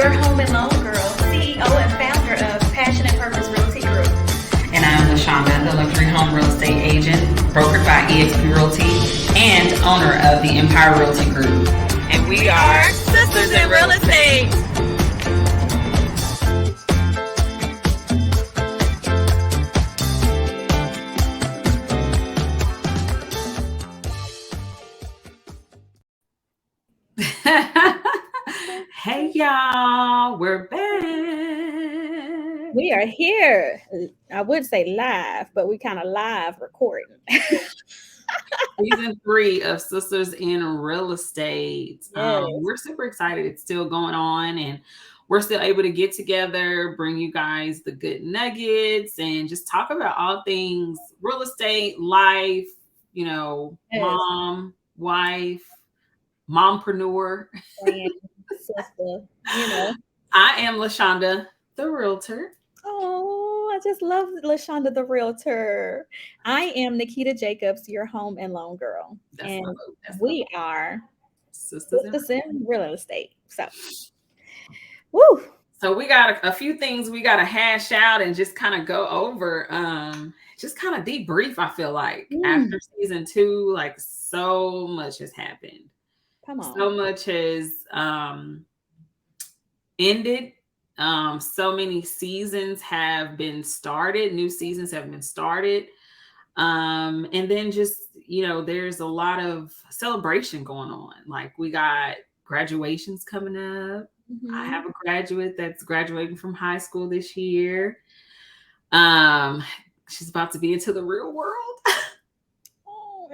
your home and loan girl, CEO and founder of Passion and Purpose Realty Group. And I'm LaShonda, the luxury home real estate agent, brokered by eXp Realty, and owner of the Empire Realty Group. And we are Sisters in Real Estate. Hey y'all, we're back. We are here. I would say live, but we kind of live recording. Season 3 of Sisters in Real Estate. Yes. We're super excited. It's still going on, and we're still able to get together, bring you guys the good nuggets, and just talk about all things real estate, life, you know, Yes. mom, wife, mompreneur. Friend, sister, you know. I am LaShonda, the realtor. Oh, I just love LaShonda the realtor. I am Nikita Jacobs, your home and loan girl. And we are Sisters in Real Estate. So, woo. So we got a few things we got to hash out and just kind of go over, just kind of debrief. I feel like after season 2, like so much has happened. Come on. So much has ended. So many seasons have been started. New seasons have been started. And then just, you know, there's a lot of celebration going on. Like we got graduations coming up. Mm-hmm. I have a graduate that's graduating from high school this year. She's about to be into the real world.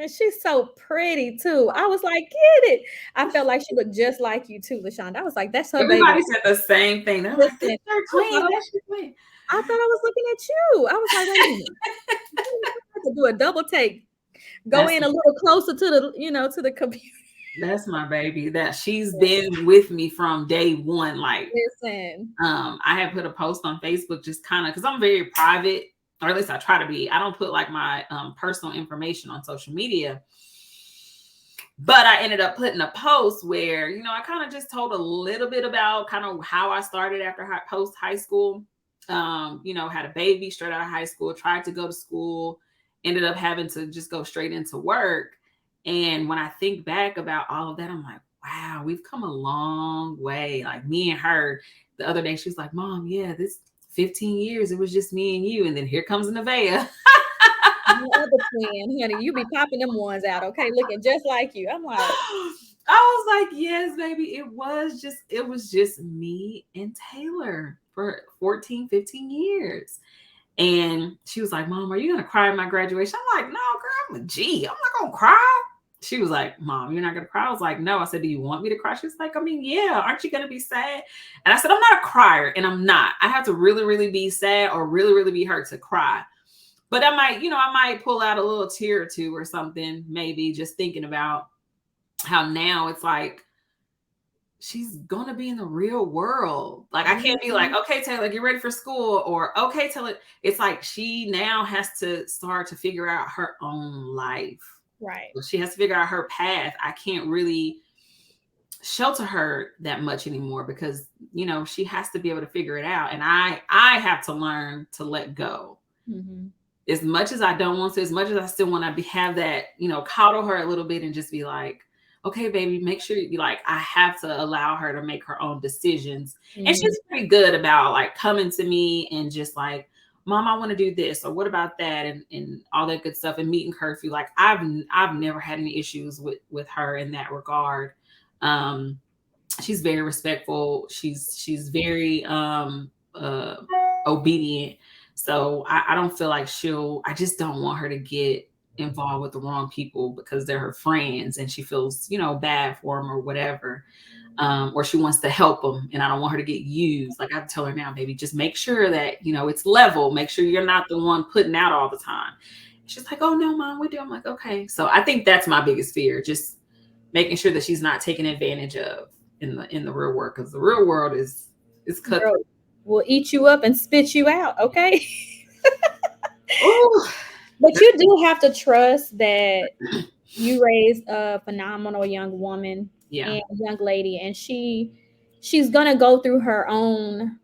And she's so pretty too. I was like, get it. I felt like she looked just like you too, LaShonda. I was like, that's her baby. Everybody said the same thing. They're like, Listen, they're twins. I thought I was looking at you. I was like, wait a minute. I had to do a double take. Go in a little closer to the, you know, to the computer. That's my baby. That she's been with me from day one. Like, listen, I had put a post on Facebook just kind of because I'm very private, or at least I try to be. I don't put like my personal information on social media. But I ended up putting a post where, you know, I kind of just told a little bit about kind of how I started after post high school. You know, had a baby straight out of high school, tried to go to school, ended up having to just go straight into work. And when I think back about all of that, I'm like, wow, we've come a long way. Like me and her the other day, she was like, Mom, yeah, this 15 years, it was just me and you. And then here comes Nevaeh. my other twin, honey, you be popping them ones out, okay? Looking just like you. I'm like, I was like, yes, baby. It was just me and Taylor for 14, 15 years. And she was like, Mom, are you going to cry at my graduation? I'm like, no, girl, I'm a G. I'm not going to cry. She was like, Mom, you're not going to cry? I was like, no. I said, do you want me to cry? She was like, I mean, yeah. Aren't you going to be sad? And I said, I'm not a crier, and I'm not. I have to really, really be sad or really, really be hurt to cry. But I might pull out a little tear or two or something, maybe just thinking about how now it's like, she's going to be in the real world. Like, I can't be like, okay, Taylor, get ready for school, or okay, Taylor. It's like she now has to start to figure out her own life. Right. She has to figure out her path. I can't really shelter her that much anymore because, you know, she has to be able to figure it out. And I have to learn to let go. Mm-hmm. As much as I don't want to, as much as I still want to have that, you know, coddle her a little bit and just be like, okay, baby, make sure you like, I have to allow her to make her own decisions. Mm-hmm. And she's pretty good about like coming to me and just like, Mom, I want to do this, or what about that, and all that good stuff, and meeting curfew. Like I've never had any issues with her in that regard. She's very respectful. She's very obedient. So I don't feel like I just don't want her to get involved with the wrong people because they're her friends and she feels, you know, bad for them or whatever. Or she wants to help them and I don't want her to get used. Like I tell her now, baby, just make sure that, you know, it's level. Make sure you're not the one putting out all the time. She's like, oh no, Mom, we do. I'm like, okay. So I think that's my biggest fear. Just making sure that she's not taken advantage of in the real world. Because the real world is cutthroat. Will eat you up and spit you out. Okay. But you do have to trust that you raised a phenomenal young woman and young lady, and she she's gonna go through her own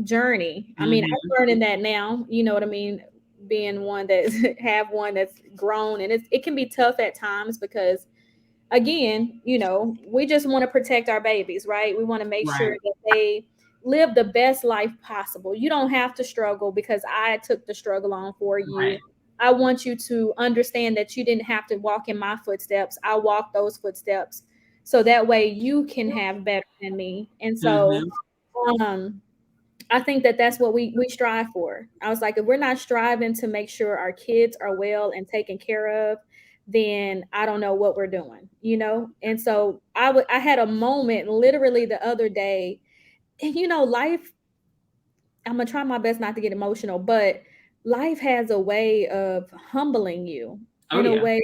journey. I mean, Mhm. I'm learning that now, you know what I mean? Being one that have one that's grown, and it can be tough at times because again, you know, we just want to protect our babies, right? We want to make sure Right. that they live the best life possible. You don't have to struggle because I took the struggle on for you. Right. I want you to understand that you didn't have to walk in my footsteps. I walked those footsteps so that way you can have better than me. And so, Mhm. um, I think that that's what we strive for. I was like, if we're not striving to make sure our kids are well and taken care of, then I don't know what we're doing, you know? And so I had a moment literally the other day, and you know, life, I'm gonna try my best not to get emotional, but life has a way of humbling you Oh in a yeah. way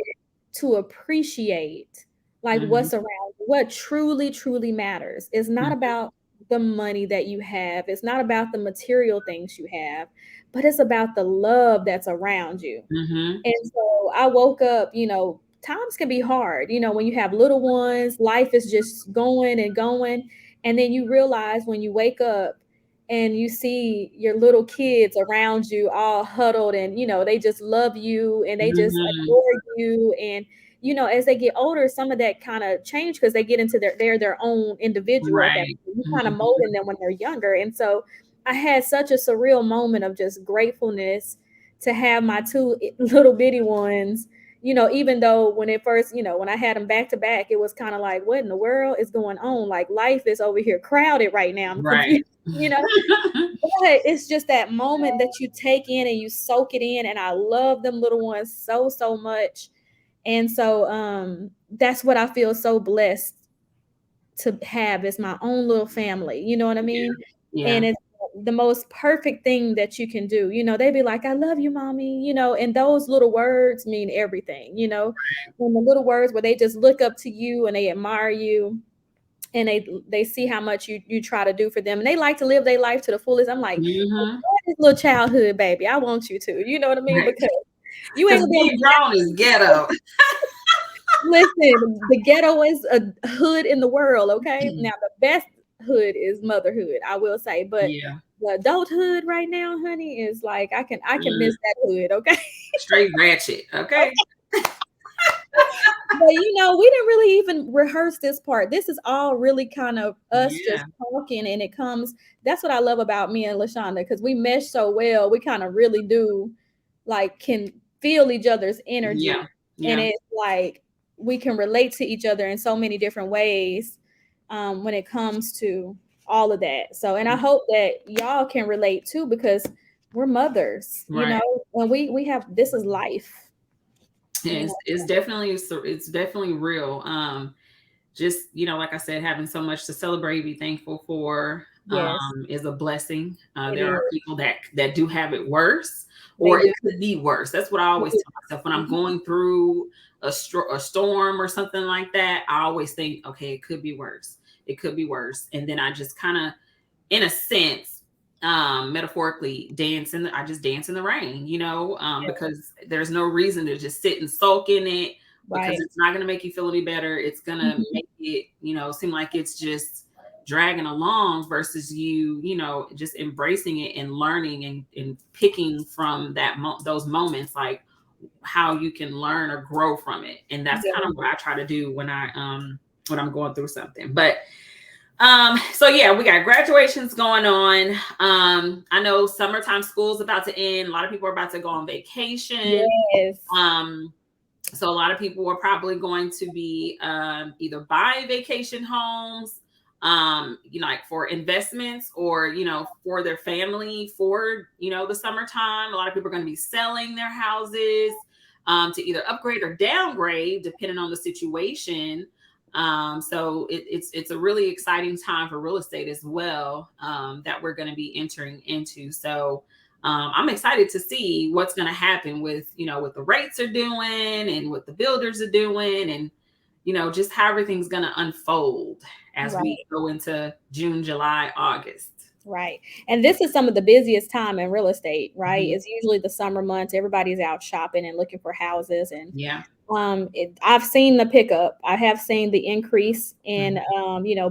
to appreciate like Mhm. what's around you. What truly, truly matters. It's not Mhm. about the money that you have, it's not about the material things you have, but it's about the love that's around you. Mhm. And so I woke up, you know, times can be hard, you know, when you have little ones, life is just going and going. And then you realize when you wake up and you see your little kids around you all huddled and, you know, they just love you and they just Mhm. adore you. And, you know, as they get older, some of that kind of change because they get into they're their own individual at that Right. point. You kind of Mhm. molding them when they're younger. And so I had such a surreal moment of just gratefulness to have my two little bitty ones, you know, even though when it first, you know, when I had them back to back, it was kind of like, what in the world is going on? Like life is over here crowded right now. I'm Right. confused, you know, but it's just that moment that you take in and you soak it in. And I love them little ones so, so much. And so that's what I feel so blessed to have as my own little family. You know what I Yeah. mean? Yeah. And it's the most perfect thing that you can do. You know, they be like, I love you, mommy, you know, and those little words mean everything, you know, and the little words where they just look up to you and they admire you and they see how much you try to do for them and they like to live their life to the fullest. I'm like, Mhm. this little childhood, baby. I want you to, you know what I mean? Right. Because you ain't Because gonna be able being grown is ghetto. listen, the ghetto is a hood in the world, okay? Now the best hood is motherhood, I will say, but Yeah. the adulthood right now, honey, is like I can Mm. miss that hood, okay? Straight ratchet. Okay. But you know, we didn't really even rehearse this part. This is all really kind of us just Yeah. talking, and it comes. That's what I love about me and Lashonda because we mesh so well. We kind of really do, like, can feel each other's Yeah. energy, and Yeah. it's like we can relate to each other in so many different ways when it comes to all of that. So, and I hope that y'all can relate too because we're mothers, you Right. know, and we have this is life, you know. It's definitely real. Just, like I said, having so much to celebrate, be thankful for, Yes, is a blessing. it There is. are people that do have it worse, They or it do. could be worse. That's what I always tell myself when I'm Mhm. going through a storm or something like that. I always think, okay, it could be worse. It could be worse, and then I just kind of, in a sense, metaphorically I just dance in the rain, because there's no reason to just sit and sulk in it, because Right. it's not going to make you feel any better. It's going to Mhm. make it, seem like it's just dragging along versus you, just embracing it and learning and picking from those moments, like how you can learn or grow from it. And that's kind Yeah. of what I try to do when I'm going through something. But so yeah, we got graduations going on. I know summertime school's about to end. A lot of people are about to go on vacation. Yes. Um, so a lot of people are probably going to be either buying vacation homes, like for investments or, for their family for, the summertime. A lot of people are going to be selling their houses to either upgrade or downgrade, depending on the situation. So it's a really exciting time for real estate as well, that we're going to be entering into. So I'm excited to see what's going to happen with, what the rates are doing and what the builders are doing, and, just how everything's going to unfold as we Right. go into June, July, August. Right. And this is some of the busiest time in real estate, right? Mhm. It's usually the summer months. Everybody's out shopping and looking for houses. And Yeah. I've seen the pickup. I have seen the increase in,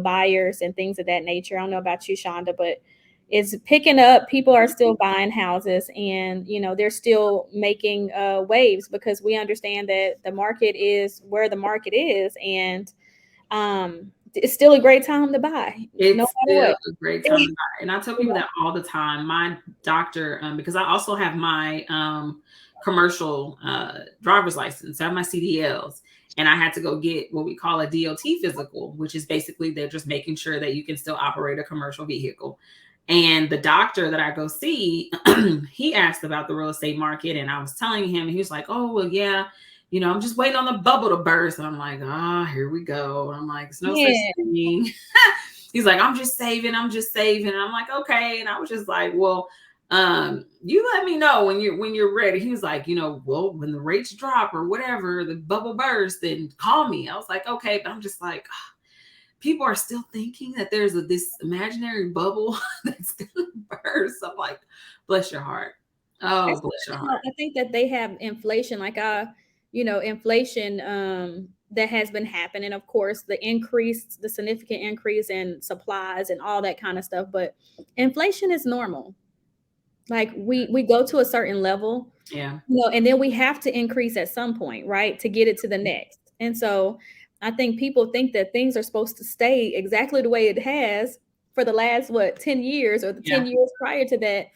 buyers and things of that nature. I don't know about you, Shonda, but it's picking up. People are still buying houses, and they're still making waves, because we understand that the market is where the market is, and it's still a great time to buy. It's still a great time to buy. And I tell people that all the time. My doctor, because I also have my commercial driver's license. I have my CDLs, and I had to go get what we call a DOT physical, which is basically they're just making sure that you can still operate a commercial vehicle. And the doctor that I go see, he asked about the real estate market, and I was telling him, he was like, "Oh, well, yeah, I'm just waiting on the bubble to burst." And I'm like, here we go. I'm like, it's no such thing. He's like, I'm just saving. And I'm like, okay. And I was just like, well, you let me know when you're ready. He was like, well, when the rates drop or whatever, the bubble burst, then call me. I was like, okay. But I'm just like, people are still thinking that there's this imaginary bubble that's gonna burst. I'm like, bless your heart. Oh, bless your heart. I think that they have inflation, inflation that has been happening. Of course, the significant increase in supplies and all that kind of stuff. But inflation is normal. Like we go to a certain level, and then we have to increase at some point, right, to get it to the next. And so I think people think that things are supposed to stay exactly the way it has for the last 10 years or the 10 years prior to that.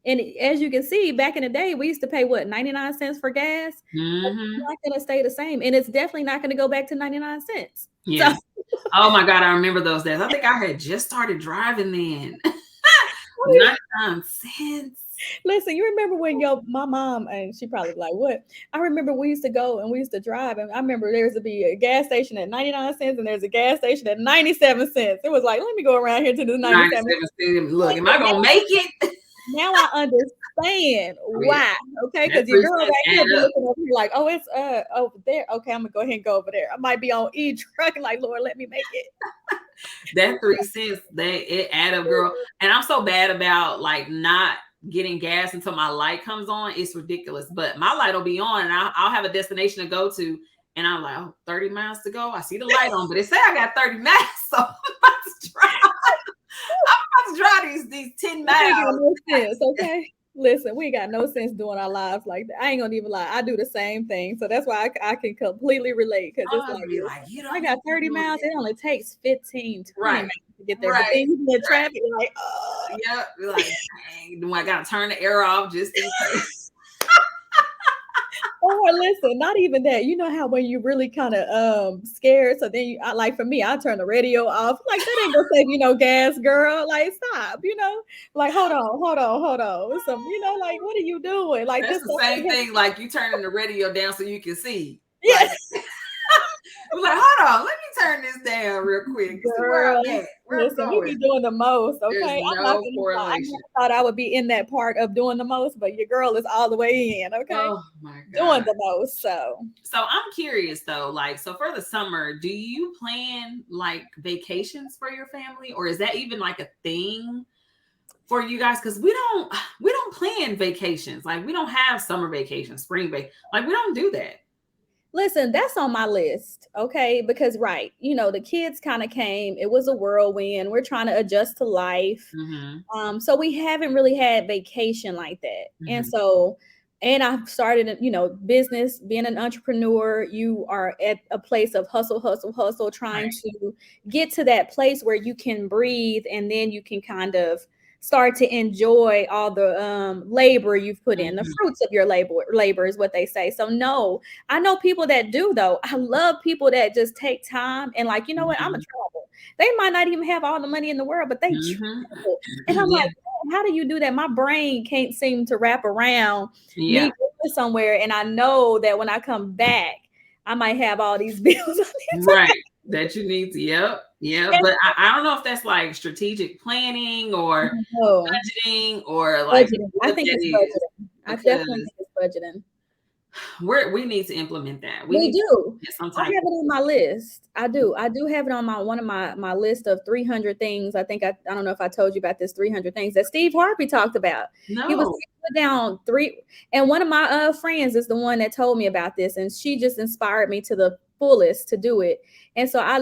And as you can see, back in the day, we used to pay 99 cents for gas. Mm-hmm. It's not going to stay the same, and it's definitely not going to go back to 99 cents. Yeah. So. Oh my God, I remember those days. I think I had just started driving then. 99 cents. Listen, you remember when my mom, and she probably like, what? I remember we used to go and we used to drive, and I remember there used to be a gas station at 99 cents and there's a gas station at 97 cents. It was like, let me go around here to the 97 cents. Look, am I gonna make it? Now I understand why. Okay, because your girl right here looking over here like, oh, it's over there. Okay, I'm gonna go ahead and go over there. I might be on truck and like, Lord, let me make it. That 3 cents, it add up, girl. And I'm so bad about like not getting gas until my light comes on. It's ridiculous. But my light will be on, and I'll have a destination to go to, and I'm like, 30 miles to go. I see the light on, but it said I got 30 miles, so I'm about to drive. I'm about to drive these 10 miles. No sense, okay? Listen, we got no sense doing our lives like that. I ain't gonna even lie. I do the same thing, so that's why I can completely relate. Because it's like I got 30 miles. It only takes 15, 20 minutes to get there. But then you get traffic, like, oh, yeah, like, dang, do I gotta turn the air off just in case? Or listen, not even that. You know how when you really kind of scared, so then like for me, I turn the radio off. Like that ain't gonna save you no gas, girl. Like stop, like hold on. So like what are you doing? Like that's the same thing. Like you turning the radio down so you can see. Yes. Like, hold on, let me turn this down real quick. Girl, listen, you be doing the most, okay? I thought I would be in that part of doing the most, but your girl is all the way in, okay? Oh my God. Doing the most, so I'm curious though, like, so for the summer, do you plan like vacations for your family, or is that even like a thing for you guys? Because we don't plan vacations. Like we don't have summer vacations, spring break. Like we don't do that. Listen, that's on my list, okay? Because, the kids kind of came. It was a whirlwind. We're trying to adjust to life. Mm-hmm. So we haven't really had vacation like that. Mm-hmm. And I've started, business, being an entrepreneur. You are at a place of hustle, trying to get to that place where you can breathe, and then you can kind of start to enjoy all the labor you've put in, the fruits of your labor is what they say. So no, I know people that do though. I love people that just take time and like, you know what, I'm gonna travel. They might not even have all the money in the world, but they travel. And I'm like, how do you do that? My brain can't seem to wrap around me going somewhere. And I know that when I come back, I might have all these bills. That you need to, yep. But I don't know if that's like strategic planning or budgeting or like budgeting. I think it's budgeting. I definitely think it's budgeting. We need to implement that. We do. I have it on my list. I do have it on one of my list of 300 things. I think I don't know if I told you about this 300 things that Steve Harvey talked about. No. He was put down 3, and one of my friends is the one that told me about this, and she just inspired me to the fullest to do it. And so I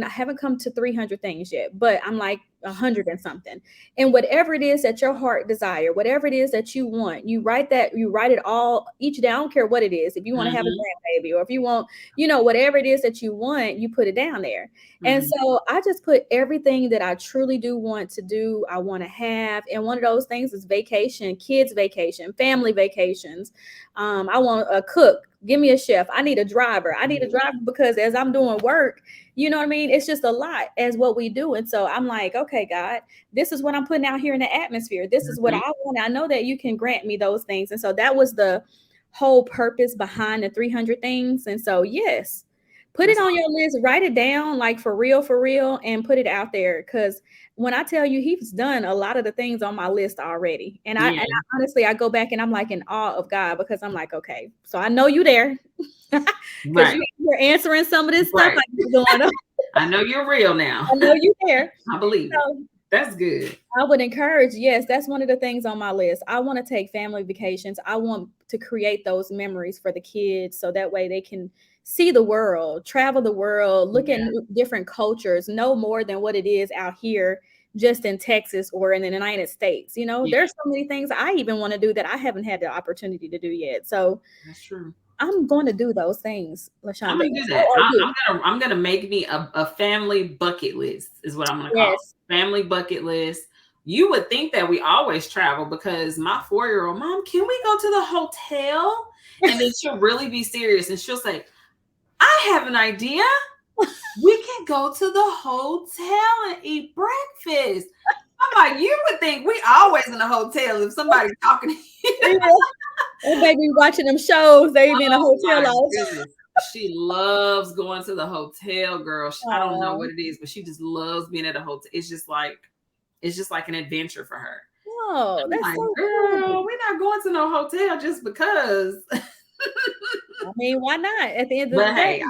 haven't come to 300 things yet, but I'm like 100 and something. And whatever it is that your heart desire, whatever it is that you want, you write it all each day. I don't care what it is. If you want to have a grandbaby, or if you want, whatever it is that you want, you put it down there. And so I just put everything that I truly do want to do, I want to have. And one of those things is vacation, kids vacation, family vacations. I want a cook. Give me a chef. I need a driver. I need a driver because as I'm doing work, you know what I mean? It's just a lot as what we do. And so I'm like, okay, God, this is what I'm putting out here in the atmosphere. This is what I want. I know that you can grant me those things. And so that was the whole purpose behind the 300 things. And so, yes, put it on your list, write it down, like for real, and put it out there. Because when I tell you, he's done a lot of the things on my list already. And I honestly, I go back and I'm like in awe of God, because I'm like, okay, so I know you there. Because you're answering some of this stuff like going on. I know you're real now. I know you there. I believe it. That's good. I would encourage, yes, that's one of the things on my list. I want to take family vacations. I want to create those memories for the kids so that way they can see the world, travel the world, look at different cultures, know more than what it is out here just in Texas or in the United States. There's so many things I even want to do that I haven't had the opportunity to do yet. So that's true. I'm going to do those things, LaShonda. I'm gonna do that. I'm gonna make me a family bucket list is what I'm gonna call it. Family bucket list. You would think that we always travel because my 4-year-old, Mom, can we go to the hotel? And then she'll really be serious and she'll say, I have an idea. We can go to the hotel and eat breakfast. I'm like, you would think we always in a hotel if somebody's talking to you. And they be watching them shows. They be in a hotel. She loves going to the hotel, girl. I don't know what it is, but she just loves being at a hotel. It's just like an adventure for her. Oh, that's like, so girl, cool. We're not going to no hotel just because. I mean, why not? At the end of the day,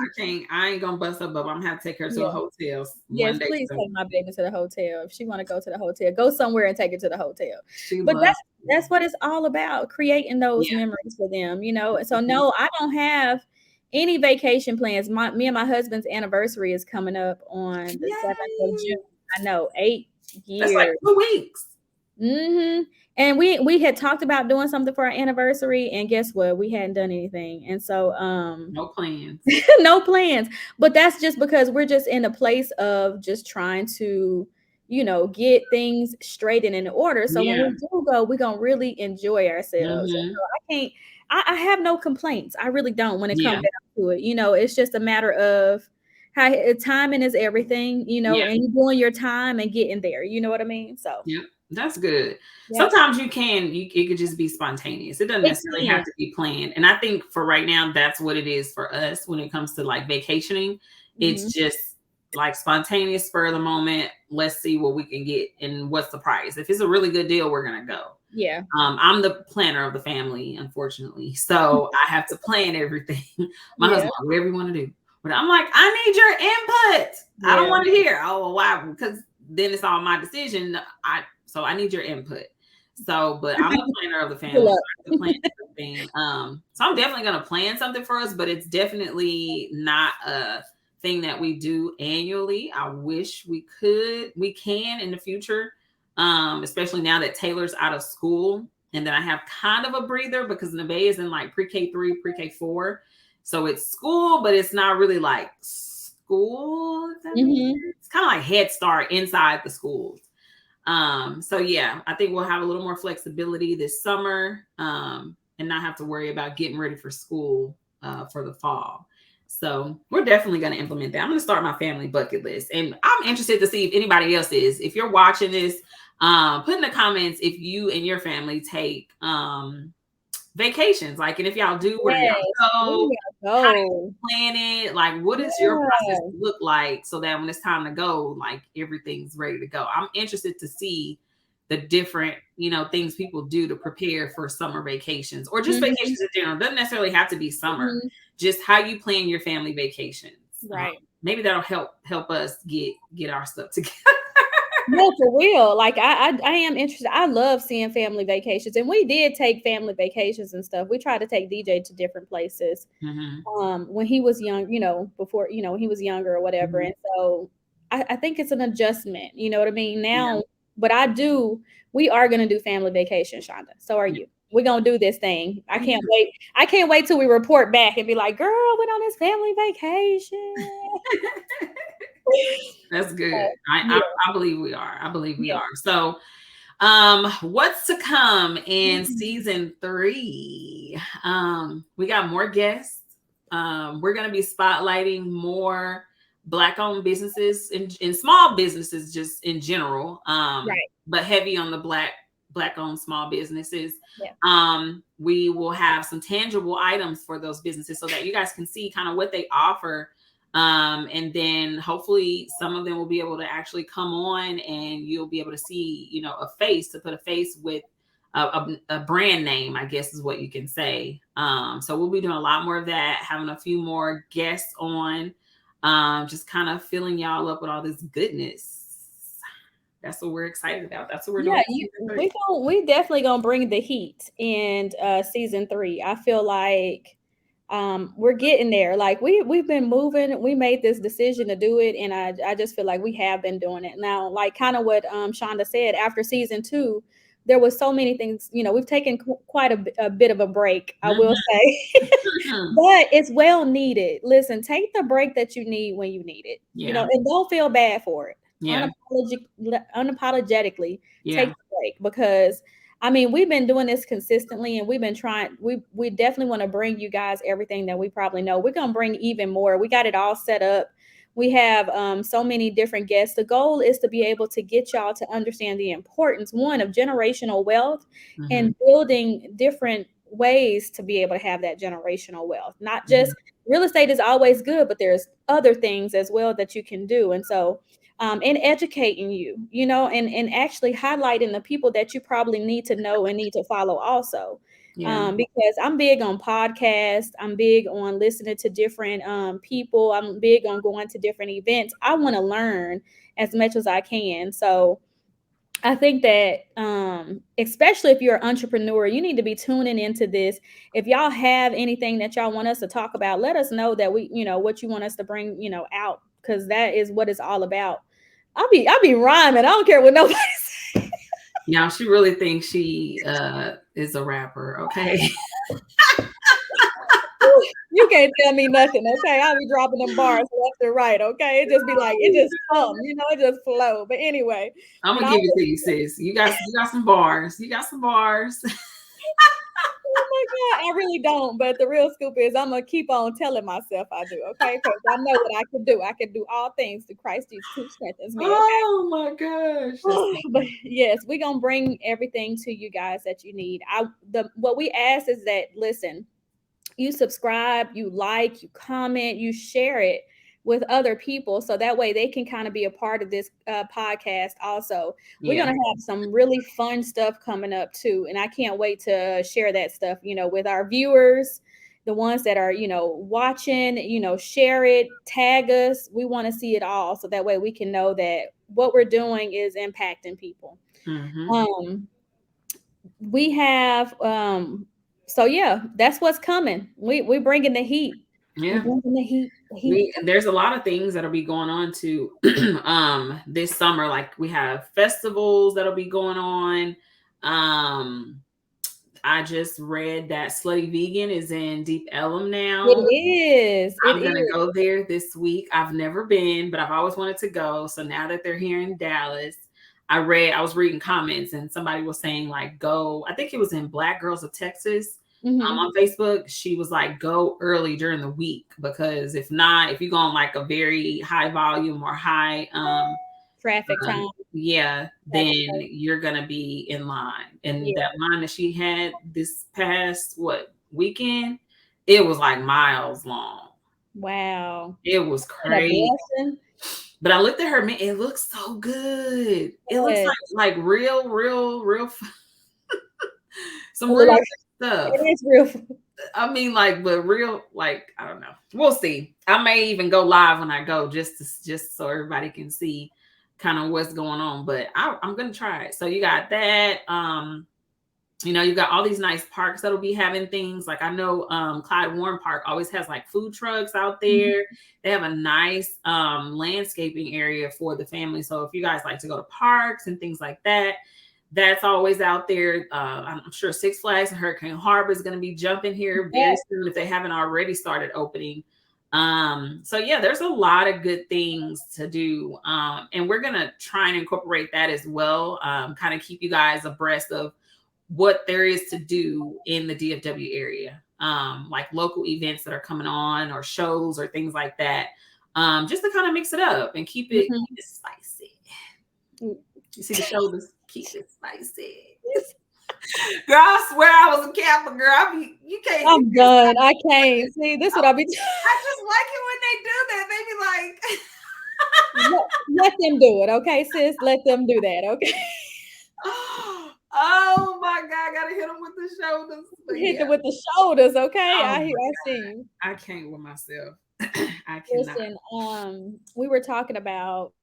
I ain't gonna bust her bubble. I'm gonna have to take her to a hotel. Yes, please take my baby to the hotel. If she want to go to the hotel, go somewhere and take her to the hotel. But that's what it's all about, creating those memories for them, So no, I don't have any vacation plans. Me and my husband's anniversary is coming up on the 7th of June. I know, 8 years. That's like 2 weeks. And we had talked about doing something for our anniversary, and guess what? We hadn't done anything. And so no plans. No plans. But that's just because we're just in a place of just trying to, get things straight and in order. So when we do go, we're gonna really enjoy ourselves. So I have no complaints. I really don't when it comes down to it. It's just a matter of how timing is everything, and you're doing your time and getting there. You know what I mean? So that's good. Sometimes it could just be spontaneous. It doesn't necessarily have to be planned. And I think for right now, that's what it is for us when it comes to like vacationing. It's just like spontaneous, spur of the moment. Let's see what we can get and what's the price. If it's a really good deal, we're gonna go. Yeah. I'm the planner of the family, unfortunately. So I have to plan everything. My husband, whatever you want to do. But I'm like, I need your input. I don't want to hear, oh, why? Because then it's all my decision. So I need your input. So, but I'm the planner of the family. So I have to plan everything. So I'm definitely going to plan something for us, but it's definitely not a thing that we do annually. I wish we can in the future, especially now that Taylor's out of school and then I have kind of a breather because Neve is in like pre-K 3, pre-K 4. So it's school, but it's not really like school. It's kind of like Head Start inside the schools. So yeah, I think we'll have a little more flexibility this summer, and not have to worry about getting ready for school for the fall. So we're definitely going to implement that. I'm going to start my family bucket list, and I'm interested to see if anybody else is. If you're watching this, put in the comments if you and your family take vacations, like, and if y'all do, where y'all go, how do you plan it, like, what does your process look like so that when it's time to go, like, everything's ready to go. I'm interested to see the different, things people do to prepare for summer vacations or just vacations in general. It doesn't necessarily have to be summer. Just how you plan your family vacations. Right. Maybe that'll help us get our stuff together. No, for real. Like I am interested. I love seeing family vacations, and we did take family vacations and stuff. We tried to take DJ to different places when he was young, before, when he was younger or whatever. And so I think it's an adjustment, you know what I mean? Now, but we are gonna do family vacation, Shonda. So are you. We're gonna do this thing. I can't wait. I can't wait till we report back and be like, girl, went on this family vacation. That's good. I believe we are. I believe we are. So what's to come in season 3? We got more guests. We're going to be spotlighting more Black-owned businesses and small businesses just in general, but heavy on the Black-owned small businesses. We will have some tangible items for those businesses so that you guys can see kind of what they offer. And then hopefully some of them will be able to actually come on and you'll be able to see, a face to put a face with a brand name, I guess is what you can say. So we'll be doing a lot more of that, having a few more guests on, just kind of filling y'all up with all this goodness. That's what we're excited about. That's what we're doing. We definitely gonna bring the heat in season 3. I feel like we're getting there. Like we've been moving. We made this decision to do it, and I just feel like we have been doing it now. Like kind of what Shonda said, after season 2, there was so many things. We've taken quite a bit of a break, I will say, but it's well needed. Listen, take the break that you need when you need it. And don't feel bad for it. Unapologetically take the break, because we've been doing this consistently, and we've been trying. We definitely want to bring you guys everything that we probably know. We're gonna bring even more. We got it all set up. We have so many different guests. The goal is to be able to get y'all to understand the importance, one, of generational wealth and building different ways to be able to have that generational wealth. Not just real estate is always good, but there's other things as well that you can do. And so and educating you, and actually highlighting the people that you probably need to know and need to follow also. Because I'm big on podcasts. I'm big on listening to different people. I'm big on going to different events. I want to learn as much as I can. So I think that especially if you're an entrepreneur, you need to be tuning into this. If y'all have anything that y'all want us to talk about, let us know that we, what you want us to bring, out, because that is what it's all about. I'll be rhyming. I don't care what nobody says. Y'all, she really thinks she is a rapper, okay? You can't tell me nothing, okay? I'll be dropping them bars left and right, okay? It just be like, it just come, it just flow. But anyway. I'm going to give it to you, sis. You got some bars. You got some bars. Oh my God, I really don't. But the real scoop is I'm going to keep on telling myself I do, okay? Because I know what I can do. I can do all things through Christ Jesus who strengthens me. Okay? Oh my gosh. But yes, we're going to bring everything to you guys that you need. What we ask is that, listen, you subscribe, you like, you comment, you share it with other people, so that way they can kind of be a part of this podcast also. We're going to have some really fun stuff coming up too, and I can't wait to share that stuff, with our viewers, the ones that are, watching, share it, tag us. We want to see it all, so that way we can know that what we're doing is impacting people. We have so yeah, that's what's coming. We're bringing the heat. Yeah, the heat. There's a lot of things that'll be going on too this summer. Like we have festivals that'll be going on. I just read that Slutty Vegan is in Deep Ellum now. It is. I'm gonna go there this week. I've never been, but I've always wanted to go. So now that they're here in Dallas, I was reading comments and somebody was saying like, go. I think it was in Black Girls of Texas. On Facebook, she was like, go early during the week, because if not, if you go on like a very high volume or high traffic time, then you're gonna be in line. And that line that she had this past weekend, it was like miles long. Wow, it was crazy. But I looked at her, man, it looks so good. It looks Yes. like real some It look real like stuff. it is real. I mean, like, but real, like, I don't know. We'll see. I may even go live when I go, just so everybody can see kind of what's going on. But I'm gonna try it. So you got that. You know, you got all these nice parks that'll be having things. Like I know Clyde Warren Park always has like food trucks out there. They have a nice landscaping area for the family. So if you guys like to go to parks and things like that, that's always out there. I'm sure Six Flags and Hurricane Harbor is going to be jumping here very soon if they haven't already started opening. So yeah, there's a lot of good things to do. And we're going to try and incorporate that as well. Kind of keep you guys abreast of what there is to do in the DFW area, like local events that are coming on or shows or things like that, just to kind of mix it up and keep it spicy. You see the shoulders, keep it spicy. Girl, I swear I was a Kappa girl. You can't. I'm done. I can't. See, this is what I be. I just like it when they do that. They be like, let them do it, okay, sis? Let them do that, okay? Oh my God, I gotta hit them with the shoulders. Hit them with the shoulders, okay? Oh I see you. I can't with myself. I cannot. Listen, we were talking about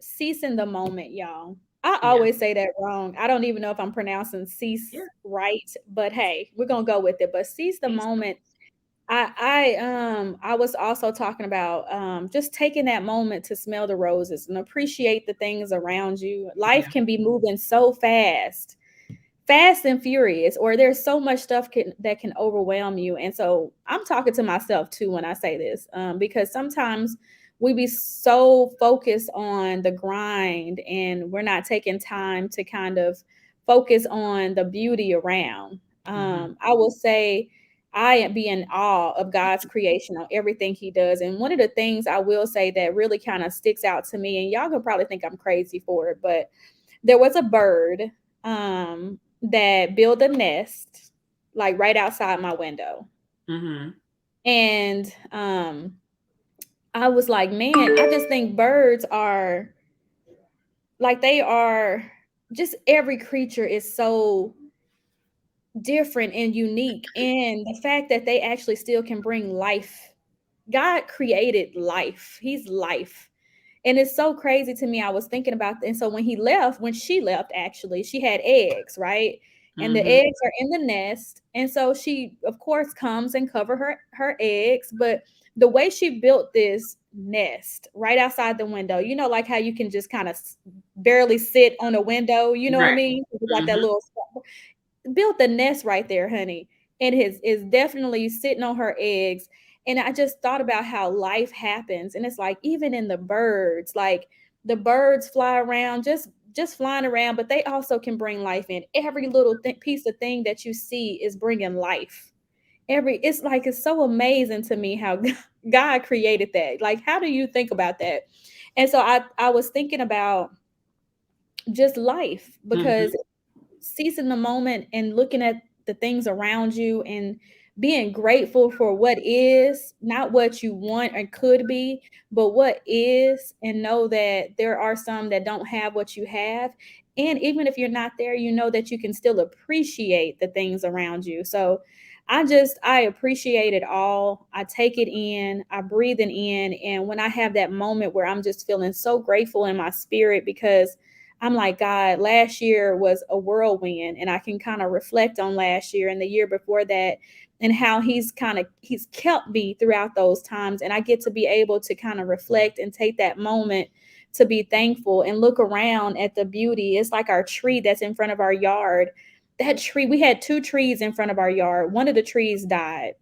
ceasing the moment, y'all. I always say that wrong. I don't even know if I'm pronouncing cease right, but hey, we're gonna go with it. But cease the moment. I was also talking about just taking that moment to smell the roses and appreciate the things around you. Life can be moving so fast and furious, or there's so much stuff that can overwhelm you. And so I'm talking to myself too when I say this, because sometimes we be so focused on the grind and we're not taking time to kind of focus on the beauty around. I will say I be in awe of God's creation on everything he does. And one of the things I will say that really kind of sticks out to me, and y'all can probably think I'm crazy for it, but there was a bird that built a nest like right outside my window. And I was like, man, I just think birds are like, they are just, every creature is so different and unique. And the fact that they actually still can bring life. God created life. He's life. And it's so crazy to me. I was thinking about that. And so when she left, actually, she had eggs, right? And the eggs are in the nest. And so she, of course, comes and cover her eggs. But the way she built this nest right outside the window, you know, like how you can just kind of barely sit on a window, you know what I mean? Like that little stuff. Built the nest right there, honey. And is definitely sitting on her eggs. And I just thought about how life happens. And it's like, even in the birds, like the birds fly around, just flying around, but they also can bring life in. Every little piece of thing that you see is bringing life. It's like, it's so amazing to me how God created that. Like, how do you think about that? And so I was thinking about just life, because seizing the moment and looking at the things around you and being grateful for what is, not what you want or could be, but what is, and know that there are some that don't have what you have. And even if you're not there, you know that you can still appreciate the things around you. So I appreciate it all. I take it in, I breathe it in. And when I have that moment where I'm just feeling so grateful in my spirit, because I'm like, God, last year was a whirlwind, and I can kind of reflect on last year and the year before that, and how he's kept me throughout those times. And I get to be able to kind of reflect and take that moment to be thankful and look around at the beauty. It's like our tree that's in front of our yard. That tree, we had 2 trees in front of our yard. One of the trees died,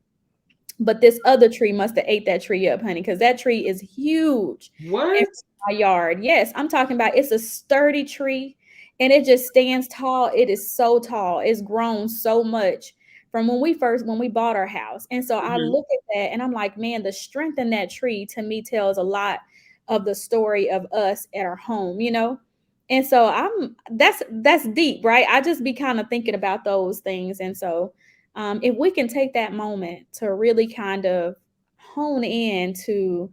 but this other tree must have ate that tree up, honey, because that tree is huge. What? In my yard. Yes, I'm talking about, it's a sturdy tree, and it just stands tall. It is so tall. It's grown so much from when we bought our house. And so I look at that and I'm like, man, the strength in that tree to me tells a lot of the story of us at our home, you know? And so that's deep, right? I just be kind of thinking about those things. And so if we can take that moment to really kind of hone in to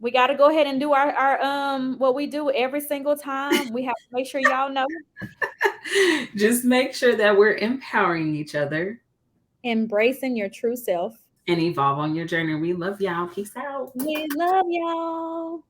we got to go ahead and do our what we do every single time. We have to make sure y'all know. Just make sure that we're empowering each other. Embracing your true self. And evolve on your journey. We love y'all. Peace out. We love y'all.